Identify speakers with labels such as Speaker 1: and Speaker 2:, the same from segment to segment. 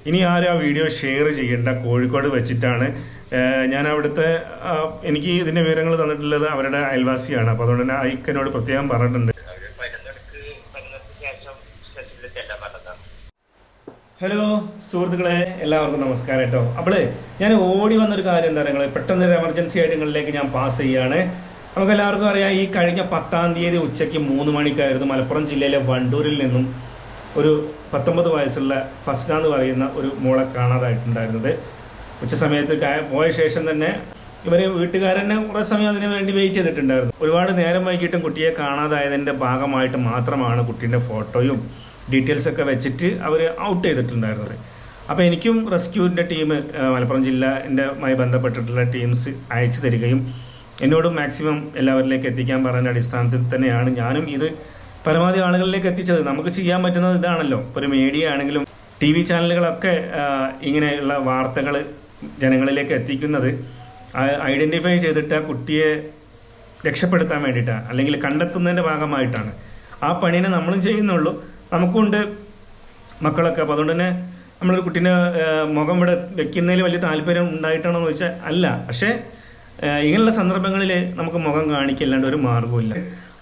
Speaker 1: ഇനി ആരും ആ വീഡിയോ ഷെയർ ചെയ്യേണ്ട. കോഴിക്കോട് വെച്ചിട്ടാണ്. ഞാൻ അവിടുത്തെ എനിക്ക് ഇതിൻ്റെ വിവരങ്ങൾ തന്നിട്ടുള്ളത് അവരുടെ അയൽവാസിയാണ്. അപ്പോൾ അതുകൊണ്ട് തന്നെ ഐക്കനോട് പ്രത്യേകം പറഞ്ഞിട്ടുണ്ട്. ഹലോ സുഹൃത്തുക്കളെ, എല്ലാവർക്കും നമസ്കാരം കേട്ടോ. അപ്പോളേ ഞാൻ ഓടി വന്നൊരു കാര്യം എന്താ പറയുക, പെട്ടെന്നൊരു എമർജൻസി ആയിട്ട് നിങ്ങളിലേക്ക് ഞാൻ പാസ് ചെയ്യുകയാണ്. നമുക്ക് എല്ലാവർക്കും അറിയാം, ഈ കഴിഞ്ഞ 10-ാം തീയതി ഉച്ചയ്ക്ക് 3 മണിക്കായിരുന്നു മലപ്പുറം ജില്ലയിലെ വണ്ടൂരിൽ നിന്നും ഒരു 19 വയസ്സുള്ള ഫസ്ന എന്ന് പറയുന്ന ഒരു മോളെ കാണാതായിട്ടുണ്ടായിരുന്നത്. ഉച്ച സമയത്ത് പോയ ശേഷം തന്നെ ഇവർ വീട്ടുകാരനെ കുറേ സമയം അതിന് വേണ്ടി വെയിറ്റ് ചെയ്തിട്ടുണ്ടായിരുന്നു. ഒരുപാട് നേരം വൈകിട്ടും കുട്ടിയെ കാണാതായതിൻ്റെ ഭാഗമായിട്ട് മാത്രമാണ് കുട്ടീൻ്റെ ഫോട്ടോയും ഡീറ്റെയിൽസൊക്കെ വെച്ചിട്ട് അവർ ഔട്ട് ചെയ്തിട്ടുണ്ടായിരുന്നത്. അപ്പോൾ എനിക്കും റെസ്ക്യൂവിൻ്റെ ടീം മലപ്പുറം ജില്ലയുമായി ബന്ധപ്പെട്ടിട്ടുള്ള ടീംസ് അയച്ചു തരികയും എന്നോടും മാക്സിമം എല്ലാവരിലേക്ക് എത്തിക്കാൻ പറയുന്ന അടിസ്ഥാനത്തിൽ തന്നെയാണ് ഞാനും ഇത് പരമാവധി ആളുകളിലേക്ക് എത്തിച്ചത്. നമുക്ക് ചെയ്യാൻ പറ്റുന്നത് ഇതാണല്ലോ. ഒരു മീഡിയ ആണെങ്കിലും TV ചാനലുകളൊക്കെ ഇങ്ങനെയുള്ള വാർത്തകൾ ജനങ്ങളിലേക്ക് എത്തിക്കുന്നത് ഐഡൻറ്റിഫൈ ചെയ്തിട്ട് ആ കുട്ടിയെ രക്ഷപ്പെടുത്താൻ വേണ്ടിയിട്ടാണ്, അല്ലെങ്കിൽ കണ്ടെത്തുന്നതിൻ്റെ ഭാഗമായിട്ടാണ്. ആ പണീനെ നമ്മളും ചെയ്യുന്നുള്ളൂ. നമുക്കുണ്ട് മക്കളൊക്കെ. അപ്പോൾ അതുകൊണ്ട് തന്നെ നമ്മളൊരു കുട്ടീൻ്റെ മുഖം ഇവിടെ വെക്കുന്നതിൽ വലിയ താല്പര്യം ഉണ്ടായിട്ടാണോ എന്ന് ചോദിച്ചാൽ അല്ല. പക്ഷേ ഇങ്ങനെയുള്ള സന്ദർഭങ്ങളിൽ നമുക്ക് മുഖം കാണിക്കല്ലാണ്ട് ഒരു മാർഗ്ഗമില്ല.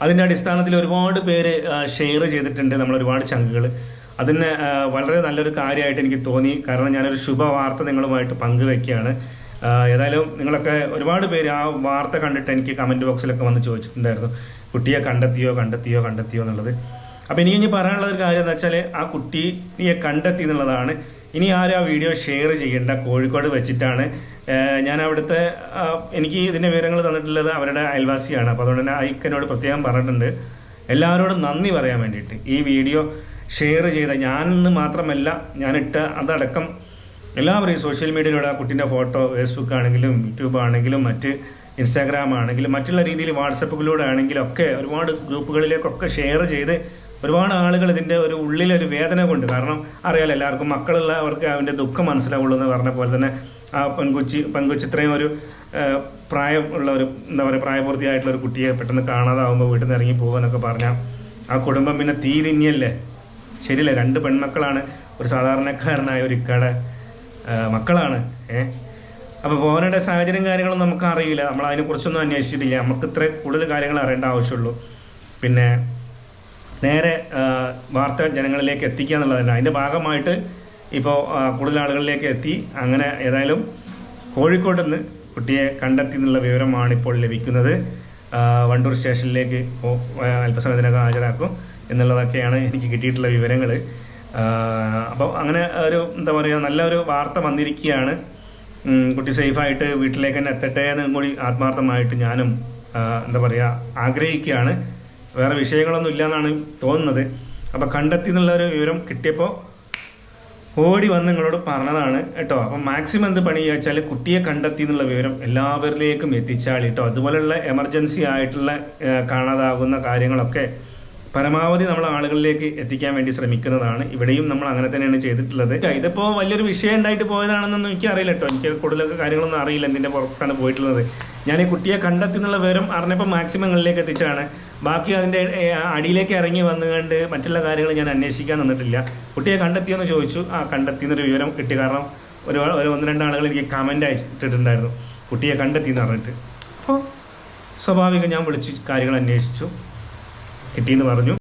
Speaker 1: അതിൻ്റെ അടിസ്ഥാനത്തിൽ ഒരുപാട് പേര് ഷെയർ ചെയ്തിട്ടുണ്ട്, നമ്മളൊരുപാട് ചങ്കുകൾ. അതിന് വളരെ നല്ലൊരു കാര്യമായിട്ട് എനിക്ക് തോന്നി. കാരണം ഞാനൊരു ശുഭവാർത്ത നിങ്ങളുമായിട്ട് പങ്കുവെക്കുകയാണ്. ഏതായാലും നിങ്ങളൊക്കെ ഒരുപാട് പേര് ആ വാർത്ത കണ്ടിട്ട് എനിക്ക് കമൻറ്റ് ബോക്സിലൊക്കെ വന്ന് ചോദിച്ചിട്ടുണ്ടായിരുന്നു, കുട്ടിയെ കണ്ടെത്തിയോ എന്നുള്ളത്. അപ്പോൾ ഇനി പറയാനുള്ള ഒരു കാര്യം എന്ന് വെച്ചാൽ, ആ കുട്ടിയെ കണ്ടെത്തി എന്നുള്ളതാണ്. ഇനി ആരും ആ വീഡിയോ ഷെയർ ചെയ്യേണ്ട. കോഴിക്കോട് വെച്ചിട്ടാണ്. ഞാൻ അവിടുത്തെ എനിക്ക് ഇതിൻ്റെ വിവരങ്ങൾ തന്നിട്ടുള്ളത് അവരുടെ അയൽവാസിയാണ്. അപ്പോൾ അതുകൊണ്ട് തന്നെ ഐക്കനോട് പ്രത്യേകം പറഞ്ഞിട്ടുണ്ട് എല്ലാവരോടും നന്ദി പറയാൻ വേണ്ടിയിട്ട്. ഈ വീഡിയോ ഷെയർ ചെയ്ത ഞാനെന്ന് മാത്രമല്ല, ഞാനിട്ട അതടക്കം എല്ലാവരും ഈ സോഷ്യൽ മീഡിയയിലൂടെ ആ കുട്ടീൻ്റെ ഫോട്ടോ ഫേസ്ബുക്ക് ആണെങ്കിലും യൂട്യൂബ് ആണെങ്കിലും മറ്റ് ഇൻസ്റ്റാഗ്രാം ആണെങ്കിലും മറ്റുള്ള രീതിയിൽ വാട്സപ്പുകളിലൂടെ ആണെങ്കിലും ഒക്കെ ഒരുപാട് ഗ്രൂപ്പുകളിലേക്കൊക്കെ ഷെയർ ചെയ്ത് ഒരുപാട് ആളുകൾ ഇതിൻ്റെ ഒരു ഉള്ളിലൊരു വേദന കൊണ്ട്, കാരണം അറിയാലോ എല്ലാവർക്കും മക്കളുള്ളവർക്ക് അവൻ്റെ ദുഃഖം മനസ്സിലാവുള്ളൂ എന്ന് പറഞ്ഞ പോലെ തന്നെ ആ പെൺകൊച്ചി ഇത്രയും ഒരു പ്രായമുള്ള ഒരു എന്താ പറയുക പ്രായപൂർത്തിയായിട്ടുള്ള ഒരു കുട്ടിയെ പെട്ടെന്ന് കാണാതാവുമ്പോൾ വീട്ടിൽ നിന്ന് ഇറങ്ങി പോകുമെന്നൊക്കെ പറഞ്ഞാൽ ആ കുടുംബം പിന്നെ തീ തിന്നിയല്ലേ. ശരിയല്ലേ? 2 പെൺമക്കളാണ്, ഒരു സാധാരണക്കാരനായ ഒരു ഇക്കയുടെ മക്കളാണ്. അപ്പോൾ പോകാനുള്ള സാഹചര്യം കാര്യങ്ങളും നമുക്ക് അറിയില്ല. നമ്മൾ അതിനെക്കുറിച്ചൊന്നും അന്വേഷിച്ചിട്ടില്ല. നമുക്ക് ഇത്ര കൂടുതൽ കാര്യങ്ങൾ അറിയേണ്ട ആവശ്യമുള്ളൂ. പിന്നെ നേരെ വാർത്ത ജനങ്ങളിലേക്ക് എത്തിക്കുക എന്നുള്ളതല്ല. അതിൻ്റെ ഭാഗമായിട്ട് ഇപ്പോൾ കൂടുതൽ ആളുകളിലേക്ക് എത്തി. അങ്ങനെ ഏതായാലും കോഴിക്കോട് നിന്ന് കുട്ടിയെ കണ്ടെത്തി എന്നുള്ള വിവരമാണ് ഇപ്പോൾ ലഭിക്കുന്നത്. വണ്ടൂർ സ്റ്റേഷനിലേക്ക് അല്പസമയത്തിനകം ഹാജരാക്കും എന്നുള്ളതൊക്കെയാണ് എനിക്ക് കിട്ടിയിട്ടുള്ള വിവരങ്ങൾ. അപ്പോൾ അങ്ങനെ ഒരു എന്താ പറയുക നല്ലൊരു വാർത്ത വന്നിരിക്കുകയാണ്. കുട്ടി സേഫായിട്ട് വീട്ടിലേക്ക് തന്നെ എത്തട്ടെ എന്ന് കൂടി ആത്മാർത്ഥമായിട്ട് ഞാനും എന്താ പറയുക ആഗ്രഹിക്കുകയാണ്. വേറെ വിഷയങ്ങളൊന്നും ഇല്ലയെന്നാണ് തോന്നുന്നത്. അപ്പോൾ കണ്ടെത്തി എന്നുള്ളൊരു വിവരം കിട്ടിയപ്പോൾ ഓടി വന്ന് നിങ്ങളോട് പറഞ്ഞതാണ് കേട്ടോ. അപ്പം മാക്സിമം എന്ത് പണി വെച്ചാൽ കുട്ടിയെ കണ്ടെത്തി എന്നുള്ള വിവരം എല്ലാവരിലേക്കും എത്തിച്ചാൽ കേട്ടോ. അതുപോലെയുള്ള എമർജൻസി ആയിട്ടുള്ള കാണാതാകുന്ന കാര്യങ്ങളൊക്കെ പരമാവധി നമ്മൾ ആളുകളിലേക്ക് എത്തിക്കാൻ വേണ്ടി ശ്രമിക്കുന്നതാണ്. ഇവിടെയും നമ്മൾ അങ്ങനെ തന്നെയാണ് ചെയ്തിട്ടുള്ളത്. ഇതിപ്പോൾ വലിയൊരു വിഷയം ഉണ്ടായിട്ട് പോയതാണെന്നൊന്നും എനിക്ക് അറിയില്ല കേട്ടോ. എനിക്ക് കൂടുതലൊക്കെ കാര്യങ്ങളൊന്നും അറിയില്ല എന്തിൻ്റെ പുറത്താണ് പോയിട്ടുള്ളത്. ഞാൻ ഈ കുട്ടിയെ കണ്ടെത്തി എന്നുള്ള വിവരം അറിഞ്ഞപ്പോൾ മാക്സിമം നിങ്ങളിലേക്ക് എത്തിച്ചാണ്. ബാക്കി അതിൻ്റെ അടിയിലേക്ക് ഇറങ്ങി വന്നുകൊണ്ട് മറ്റുള്ള കാര്യങ്ങൾ ഞാൻ അന്വേഷിക്കാൻ നിന്നിട്ടില്ല. കുട്ടിയെ കണ്ടെത്തിയെന്ന് ചോദിച്ചു, ആ കണ്ടെത്തിയെന്നൊരു വിവരം കിട്ടി. കാരണം ഒരു 1-2 ആളുകൾ എനിക്ക് കമൻറ്റ് അയച്ചിട്ടുണ്ടായിരുന്നു കുട്ടിയെ കണ്ടെത്തിയെന്ന് പറഞ്ഞിട്ട്. അപ്പോൾ സ്വാഭാവികം ഞാൻ വിളിച്ച് കാര്യങ്ങൾ അന്വേഷിച്ചു, കിട്ടിയെന്ന് പറഞ്ഞു.